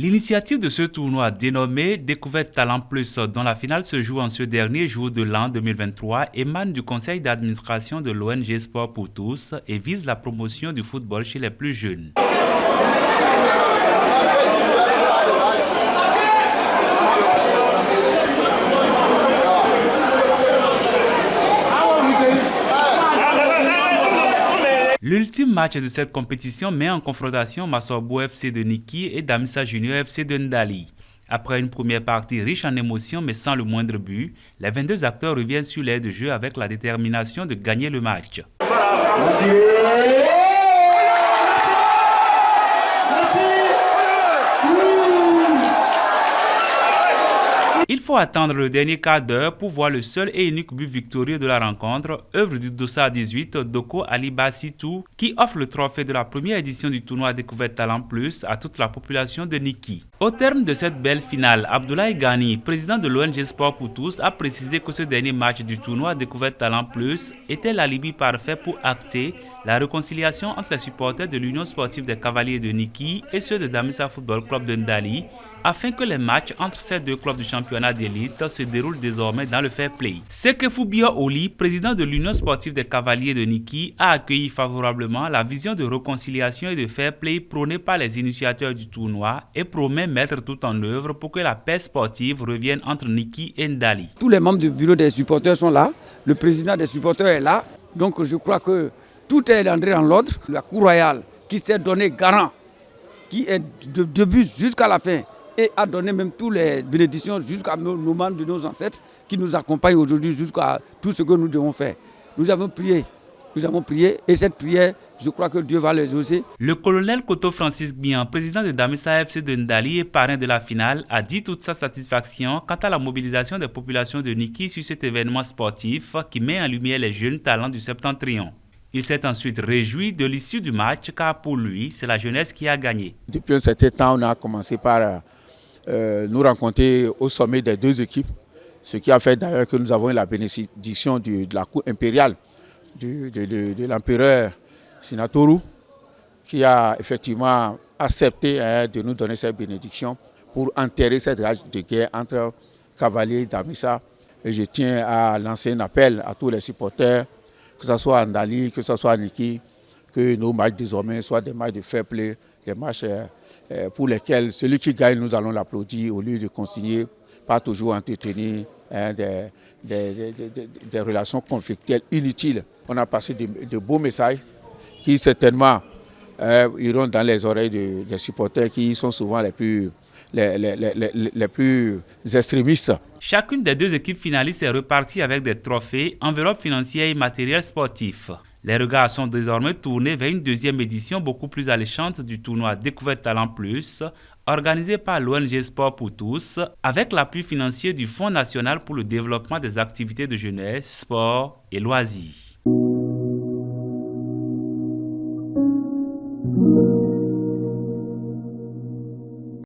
L'initiative de ce tournoi dénommé Découverte Talent Plus, dont la finale se joue en ce dernier jour de l'an 2023, émane du conseil d'administration de l'ONG Sport pour tous et vise la promotion du football chez les plus jeunes. L'ultime match de cette compétition met en confrontation Massorbo FC de Niki et Damissa Junior FC de Ndali. Après une première partie riche en émotions mais sans le moindre but, les 22 acteurs reviennent sur l'aire de jeu avec la détermination de gagner le match. Il faut attendre le dernier quart d'heure pour voir le seul et unique but victorieux de la rencontre, œuvre du Dossard 18, Doko Aliba Sitou, qui offre le trophée de la première édition du tournoi Découverte Talent Plus à toute la population de Niki. Au terme de cette belle finale, Abdoulaye Gani, président de l'ONG Sport pour tous, a précisé que ce dernier match du tournoi Découverte Talent Plus était l'alibi parfait pour acter la réconciliation entre les supporters de l'Union sportive des Cavaliers de Niki et ceux de Damissa Football Club de Ndali, afin que les matchs entre ces deux clubs du championnat d'élite se déroulent désormais dans le fair play. Sekefou Biya-Oli, président de l'Union sportive des Cavaliers de Niki, a accueilli favorablement la vision de réconciliation et de fair play prônée par les initiateurs du tournoi et promet mettre tout en œuvre pour que la paix sportive revienne entre Niki et Ndali. Tous les membres du bureau des supporters sont là, le président des supporters est là, donc je crois que tout est entré dans l'ordre. La Cour royale qui s'est donné garant, qui est de début jusqu'à la fin, et a donné même toutes les bénédictions jusqu'à nos membres de nos ancêtres qui nous accompagnent aujourd'hui jusqu'à tout ce que nous devons faire. Nous avons prié et cette prière, je crois que Dieu va l'exaucer. Le colonel Koto Francis Bian, président de Damissa FC de Ndali et parrain de la finale, a dit toute sa satisfaction quant à la mobilisation des populations de Niki sur cet événement sportif qui met en lumière les jeunes talents du Septentrion. Il s'est ensuite réjoui de l'issue du match car pour lui, c'est la jeunesse qui a gagné. Depuis un certain temps, on a commencé par nous rencontrer au sommet des deux équipes, ce qui a fait d'ailleurs que nous avons eu la bénédiction de la cour impériale de l'empereur Sinatoru, qui a effectivement accepté de nous donner cette bénédiction pour enterrer cette rage de guerre entre cavaliers et Damissa. Et je tiens à lancer un appel à tous les supporters, que ce soit à Ndali, que ce soit à Niki, que nos matchs désormais soient des matchs de fair play, des matchs pour lesquels celui qui gagne, nous allons l'applaudir au lieu de continuer par toujours entretenir des relations conflictuelles inutiles. On a passé de beaux messages qui certainement iront dans les oreilles des supporters qui sont souvent les plus extrémistes. Chacune des deux équipes finalistes est repartie avec des trophées, enveloppes financières et matériel sportif. Les regards sont désormais tournés vers une deuxième édition beaucoup plus alléchante du tournoi Découverte Talent Plus, organisé par l'ONG Sport pour tous, avec l'appui financier du Fonds national pour le développement des activités de jeunesse, sport et loisirs.